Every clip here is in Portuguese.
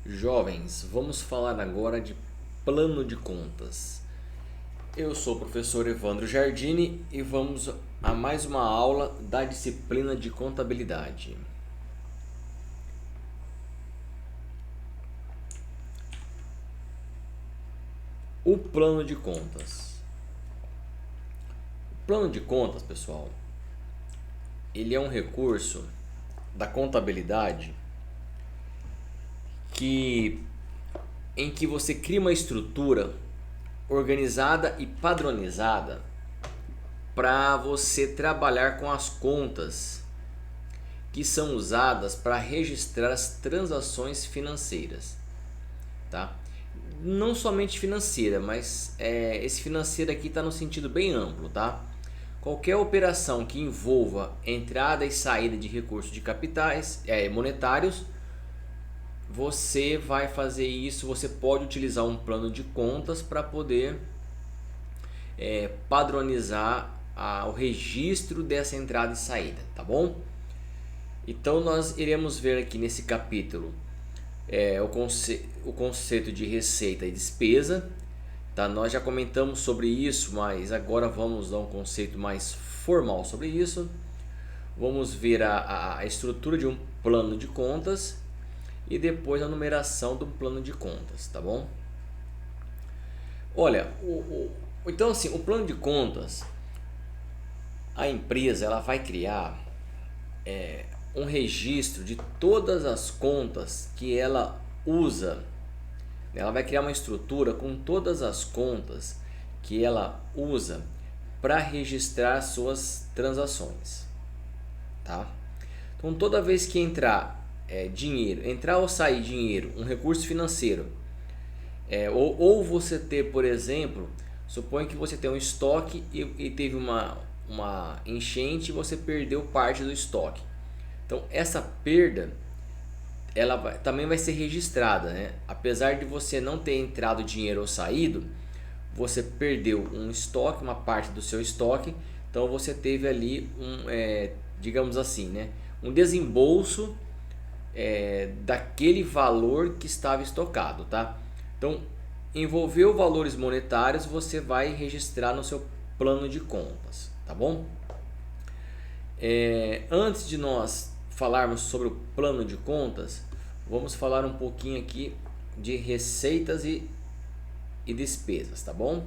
Jovens, vamos falar agora de plano de contas. Eu sou o professor Evandro Giardini e vamos a mais uma aula da disciplina de contabilidade. O plano de contas. O plano de contas, pessoal, ele é um recurso da contabilidade em que você cria uma estrutura organizada e padronizada para você trabalhar com as contas que são usadas para registrar as transações financeiras, tá? Não somente financeira, mas esse financeiro aqui está no sentido bem amplo, tá? Qualquer operação que envolva entrada e saída de recursos de capitais monetários, você vai fazer isso. Você pode utilizar um plano de contas para poder padronizar o registro dessa entrada e saída, tá bom? Então nós iremos ver aqui nesse capítulo o conceito de receita e despesa, tá? Nós já comentamos sobre isso, mas agora vamos dar um conceito mais formal sobre isso. Vamos ver a estrutura de um plano de contas e depois a numeração do plano de contas, tá bom? Olha, então assim, o plano de contas, a empresa ela vai criar um registro de todas as contas que ela usa. Ela vai criar uma estrutura com todas as contas que ela usa para registrar suas transações, tá? Então toda vez que entrar dinheiro, entrar ou sair dinheiro, um recurso financeiro, ou você ter, por exemplo, suponha que você tem um estoque e teve uma enchente e você perdeu parte do estoque. Então essa perda também vai ser registrada, né? Apesar de você não ter entrado dinheiro ou saído, você perdeu um estoque, uma parte do seu estoque. Então você teve ali digamos assim, né? Um desembolso daquele valor que estava estocado, tá? Então envolveu valores monetários, você vai registrar no seu plano de contas, tá bom? Antes de nós falarmos sobre o plano de contas, vamos falar um pouquinho aqui de receitas e despesas, tá bom?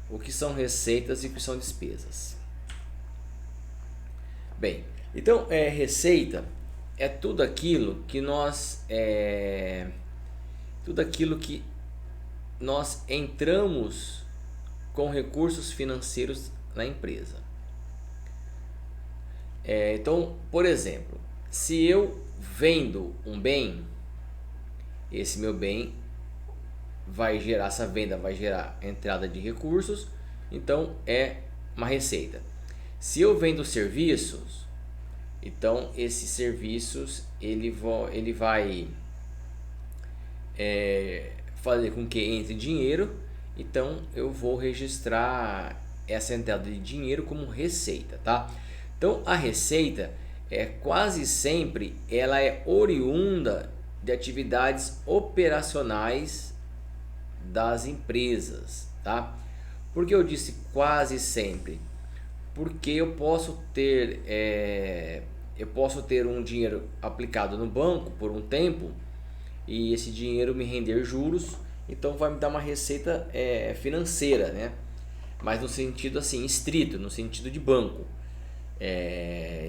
O que são receitas e o que são despesas? Bem, então receita é tudo aquilo que nós entramos com recursos financeiros na empresa. Então, por exemplo, se eu vendo um bem, esse meu bem essa venda vai gerar entrada de recursos, então é uma receita. Se eu vendo serviços, então esses serviços ele vai fazer com que entre dinheiro, então eu vou registrar essa entrada de dinheiro como receita, tá? Então a receita quase sempre ela é oriunda de atividades operacionais das empresas, tá? Por que eu disse quase sempre? Porque eu posso ter um dinheiro aplicado no banco por um tempo e esse dinheiro me render juros, então vai me dar uma receita financeira, né? Mas no sentido assim estrito, no sentido de banco.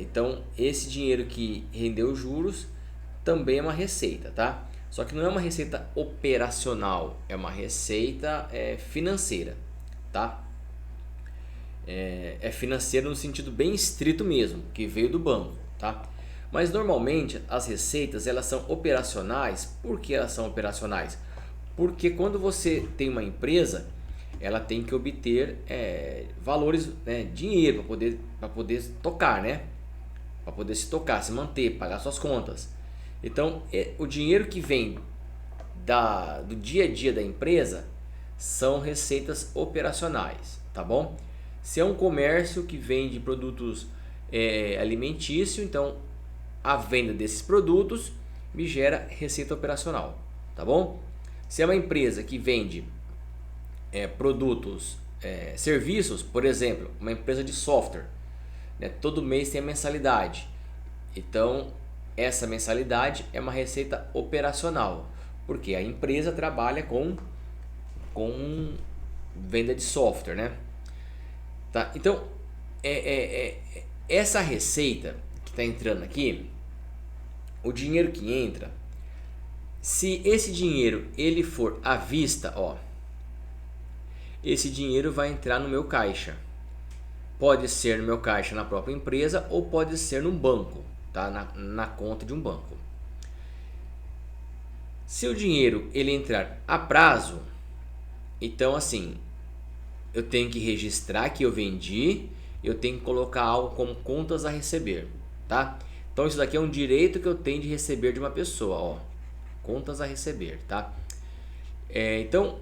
Então esse dinheiro que rendeu juros também é uma receita, tá? Só que não é uma receita operacional, é uma receita financeira, tá? Financeira no sentido bem estrito mesmo, que veio do banco, tá? Mas normalmente as receitas elas são operacionais. Por que elas são operacionais? Porque quando você tem uma empresa, ela tem que obter valores, né, dinheiro para poder tocar, né? Para poder se tocar, se manter, pagar suas contas. Então, o dinheiro que vem do dia a dia da empresa são receitas operacionais, tá bom? Se é um comércio que vende produtos alimentícios, então a venda desses produtos me gera receita operacional, tá bom? Se é uma empresa que vende produtos, serviços, por exemplo, uma empresa de software, né, todo mês tem a mensalidade. Então, essa mensalidade é uma receita operacional, porque a empresa trabalha com venda de software, né? Tá? Então, essa receita que está entrando aqui, o dinheiro que entra, se esse dinheiro ele for à vista, ó, esse dinheiro vai entrar no meu caixa. Pode ser no meu caixa na própria empresa ou pode ser num banco, tá? Na conta de um banco. Se o dinheiro ele entrar a prazo, então assim, eu tenho que registrar que eu vendi, eu tenho que colocar algo como contas a receber, tá? Então isso daqui é um direito que eu tenho de receber de uma pessoa, ó, contas a receber, tá? Então,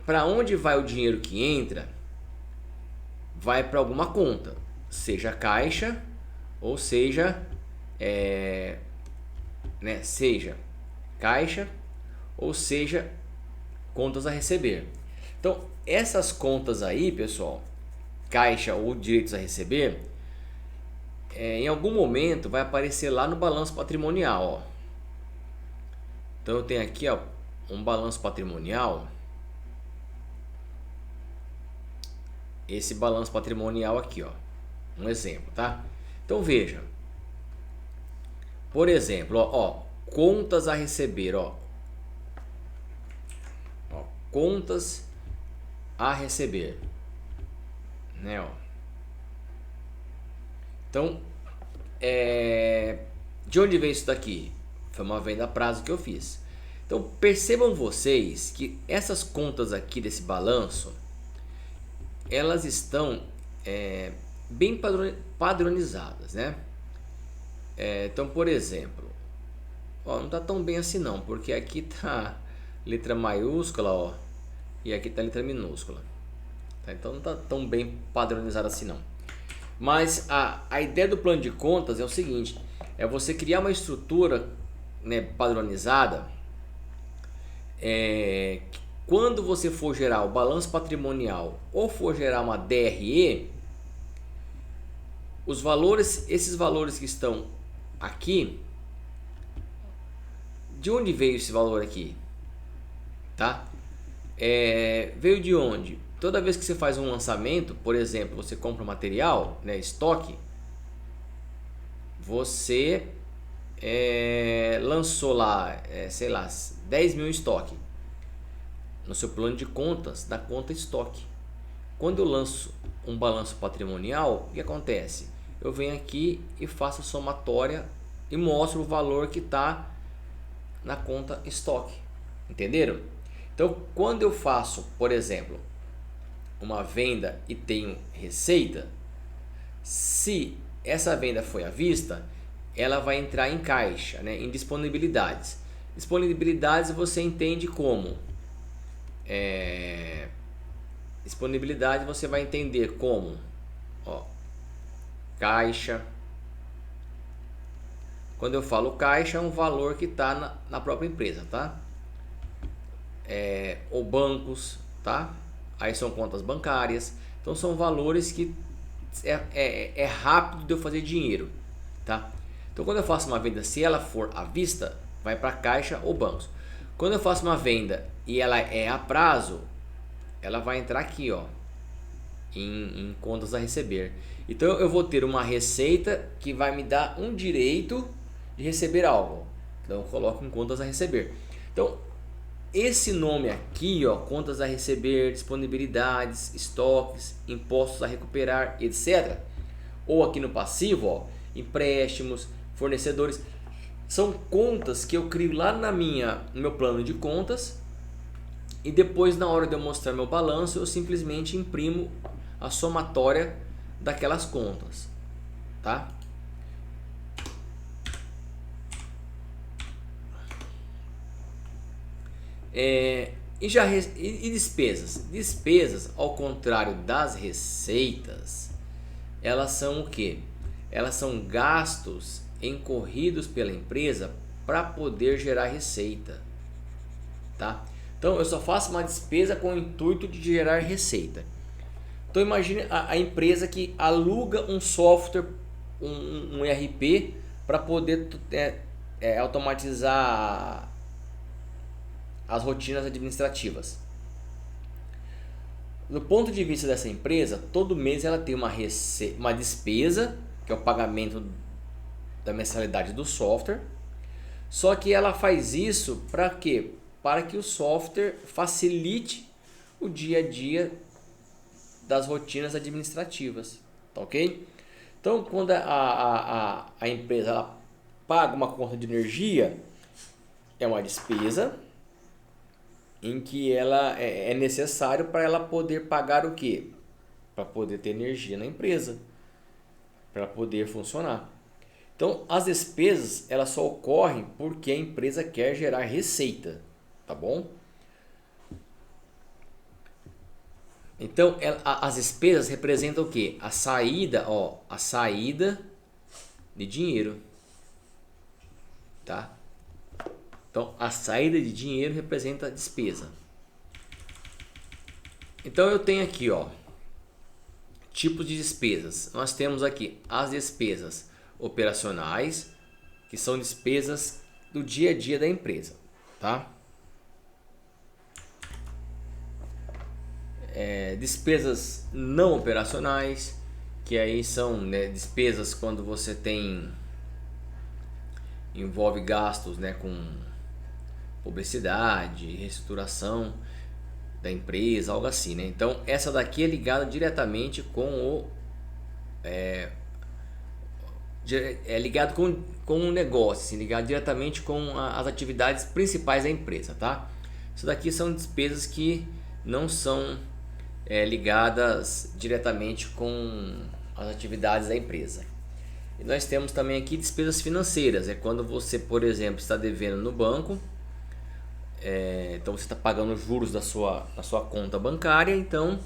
para onde vai o dinheiro que entra? Vai para alguma conta, seja caixa ou seja, seja caixa ou seja contas a receber. Então, essas contas aí, pessoal, caixa ou direitos a receber, em algum momento vai aparecer lá no balanço patrimonial, ó. Então eu tenho aqui, ó, um balanço patrimonial. Esse balanço patrimonial aqui, ó, um exemplo, tá? Então veja, por exemplo, ó, contas a receber, ó, contas a receber, né, ó. Então, de onde veio isso daqui? Foi uma venda a prazo que eu fiz. Então percebam vocês que essas contas aqui desse balanço, elas estão bem padronizadas, né? Então, por exemplo, ó, não está tão bem assim não, porque aqui tá letra maiúscula, ó, e aqui tá letra minúscula, tá? Então não está tão bem padronizado assim não. Mas a ideia do plano de contas é o seguinte: é você criar uma estrutura, né, padronizada. Quando você for gerar o balanço patrimonial ou for gerar uma DRE, os valores, esses valores que estão aqui, de onde veio esse valor aqui? Tá? Veio de onde? Toda vez que você faz um lançamento, por exemplo, você compra um material, né, estoque, você lançou lá, sei lá, 10 mil estoque no seu plano de contas da conta estoque. Quando eu lanço um balanço patrimonial, o que acontece? Eu venho aqui e faço a somatória e mostro o valor que está na conta estoque. Entenderam? Então, quando eu faço, por exemplo, uma venda e tenho receita, se essa venda foi à vista, ela vai entrar em caixa, né, em disponibilidades. Disponibilidades você entende como? Disponibilidade você vai entender como, ó, caixa. Quando eu falo caixa, é um valor que está na própria empresa, tá? Ou bancos, tá? Aí são contas bancárias. Então são valores que é rápido de eu fazer dinheiro, tá? Então quando eu faço uma venda, se ela for à vista, vai para caixa ou bancos. Quando eu faço uma venda e ela é a prazo, ela vai entrar aqui, ó, em contas a receber. Então eu vou ter uma receita que vai me dar um direito de receber algo. Então eu coloco em contas a receber. Então esse nome aqui, ó, contas a receber, disponibilidades, estoques, impostos a recuperar, etc. Ou aqui no passivo, ó, empréstimos, fornecedores, são contas que eu crio lá no meu plano de contas, e depois na hora de eu mostrar meu balanço eu simplesmente imprimo a somatória daquelas contas, tá? E despesas? Despesas, ao contrário das receitas, elas são o que? Elas são gastos incorridos pela empresa para poder gerar receita, tá? Então eu só faço uma despesa com o intuito de gerar receita. Então imagine a empresa que aluga um software, um ERP, para poder automatizar as rotinas administrativas. Do ponto de vista dessa empresa, todo mês ela tem uma despesa, que é o pagamento da mensalidade do software. Só que ela faz isso para quê? Para que o software facilite o dia a dia das rotinas administrativas, tá ok? Então, quando a empresa ela paga uma conta de energia, é uma despesa em que ela é necessário para ela poder pagar o quê? Para poder ter energia na empresa, para poder funcionar. Então, as despesas elas só ocorrem porque a empresa quer gerar receita, tá bom? Então, as despesas representam o quê? A saída de dinheiro, tá? Então, a saída de dinheiro representa a despesa. Então, eu tenho aqui, tipos de despesas. Nós temos aqui as despesas operacionais, que são despesas do dia a dia da empresa, tá? Despesas não operacionais, que aí são despesas quando você envolve gastos com publicidade, reestruturação da empresa, algo assim, né? Então essa daqui é ligada diretamente com ligado com o negócio, assim, ligado diretamente com as atividades principais da empresa, tá? Isso daqui são despesas que não são ligadas diretamente com as atividades da empresa. E nós temos também aqui despesas financeiras, é quando você, por exemplo, está devendo no banco, então você está pagando os juros da sua conta bancária, então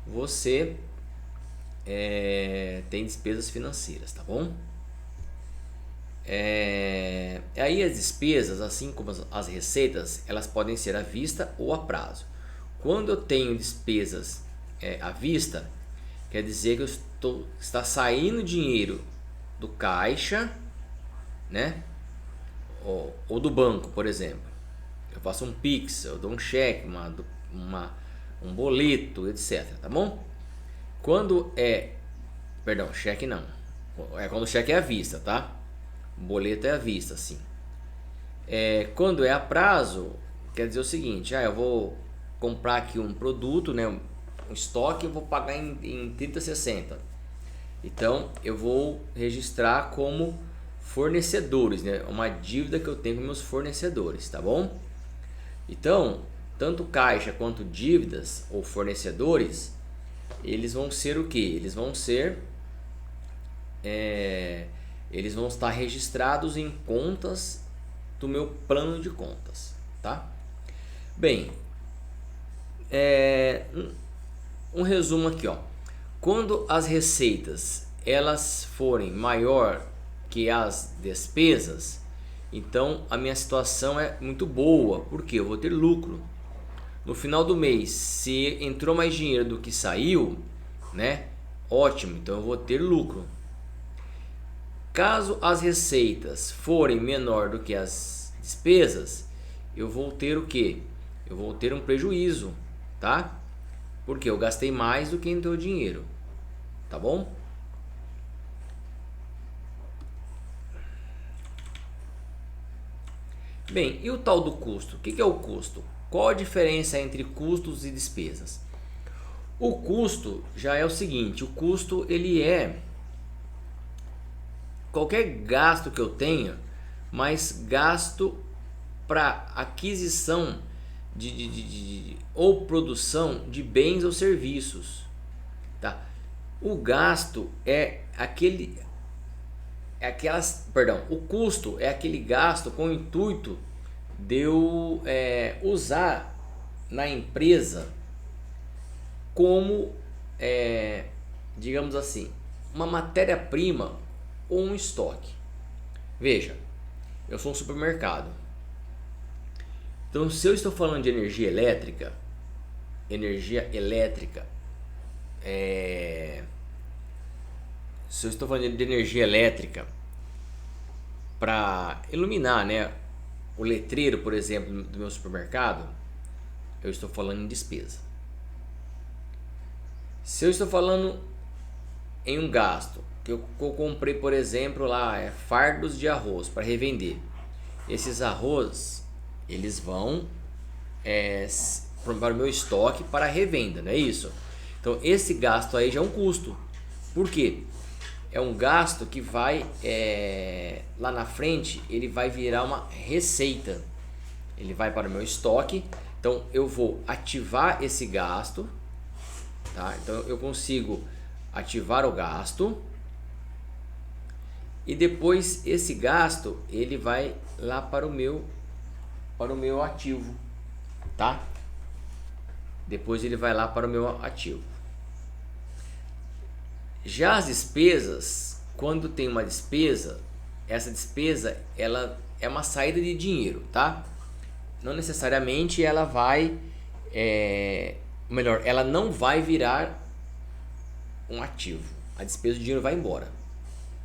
você tem despesas financeiras, tá bom? Aí as despesas, assim como as receitas, elas podem ser à vista ou a prazo. Quando eu tenho despesas à vista, quer dizer que está saindo dinheiro do caixa, né? Ou do banco, por exemplo. Eu faço um Pix, eu dou um cheque, um boleto, etc. Tá bom? Cheque não. Quando o cheque é à vista, tá? O boleto é à vista, sim. Quando é a prazo, quer dizer o seguinte: eu vou comprar aqui um produto, né? Um estoque, eu vou pagar em 30, 60. Então eu vou registrar como fornecedores, né? Uma dívida que eu tenho com meus fornecedores, tá bom? Então, tanto caixa quanto dívidas ou fornecedores, eles vão ser o que? Eles vão estar registrados em contas do meu plano de contas, tá? Bem, um resumo aqui, quando as receitas elas forem maior que as despesas, então a minha situação é muito boa, porque eu vou ter lucro no final do mês. Se entrou mais dinheiro do que saiu, né? Ótimo, então eu vou ter lucro. Caso as receitas forem menor do que as despesas, eu vou ter o quê? Eu vou ter um prejuízo, tá? Porque eu gastei mais do que entrou dinheiro, tá bom? Bem, e o tal do custo? O que é o custo? Qual a diferença entre custos e despesas? O custo já é o seguinte: o custo ele é qualquer gasto que eu tenha, mas gasto para aquisição ou produção de bens ou serviços, tá? O gasto o custo é aquele gasto com o intuito de eu usar na empresa como, digamos assim, uma matéria-prima ou um estoque. Veja, eu sou um supermercado. Então, se eu estou falando de energia elétrica, se eu estou falando de energia elétrica para iluminar, né, o letreiro, por exemplo, do meu supermercado, eu estou falando em despesa. Se eu estou falando em um gasto que eu comprei, por exemplo, lá fardos de arroz para revender, esses arroz eles vão para o meu estoque para revenda, não é isso? Então esse gasto aí já é um custo. Por quê? É um gasto que vai lá na frente, ele vai virar uma receita. Ele vai para o meu estoque. Então eu vou ativar esse gasto, tá? Então eu consigo ativar o gasto e depois esse gasto ele vai lá para o meu ativo, tá? Depois ele vai lá para o meu ativo. Já as despesas, quando tem uma despesa, essa despesa ela é uma saída de dinheiro, tá? Não necessariamente ela vai, melhor, ela não vai virar um ativo. A despesa do dinheiro vai embora,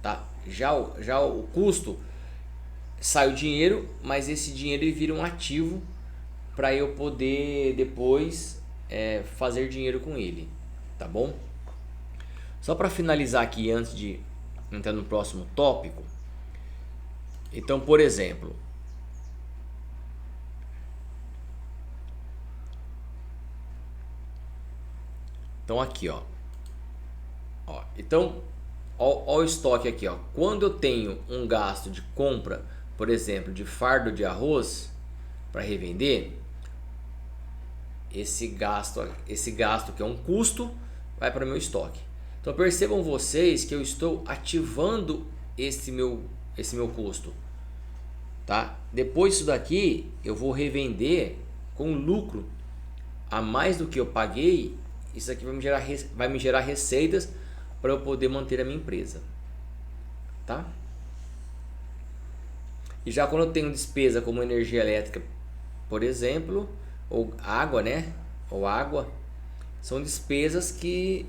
tá? Já o custo sai o dinheiro, mas esse dinheiro ele vira um ativo para eu poder depois fazer dinheiro com ele, tá bom? Só para finalizar aqui antes de entrar no próximo tópico. Então, por exemplo, então aqui, ó, então ó o estoque aqui, ó. Quando eu tenho um gasto de compra, por exemplo, de fardo de arroz para revender, esse gasto que é um custo vai para o meu estoque. Então percebam vocês que eu estou ativando esse meu custo, tá? Depois disso daqui eu vou revender com lucro a mais do que eu paguei. Isso aqui vai me gerar receitas para eu poder manter a minha empresa, tá? E já quando eu tenho despesa como energia elétrica, por exemplo, ou água, né? Ou água, são despesas que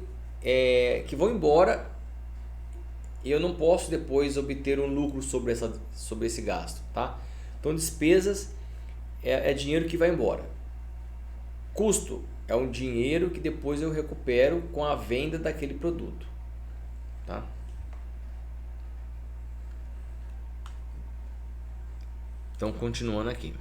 vão embora e eu não posso depois obter um lucro sobre esse gasto, tá? Então despesas é dinheiro que vai embora. Custo é um dinheiro que depois eu recupero com a venda daquele produto, tá? Então continuando aqui.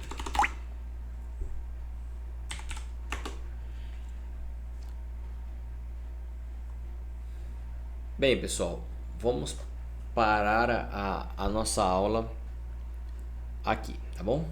Bem, pessoal, vamos parar a nossa aula aqui, tá bom?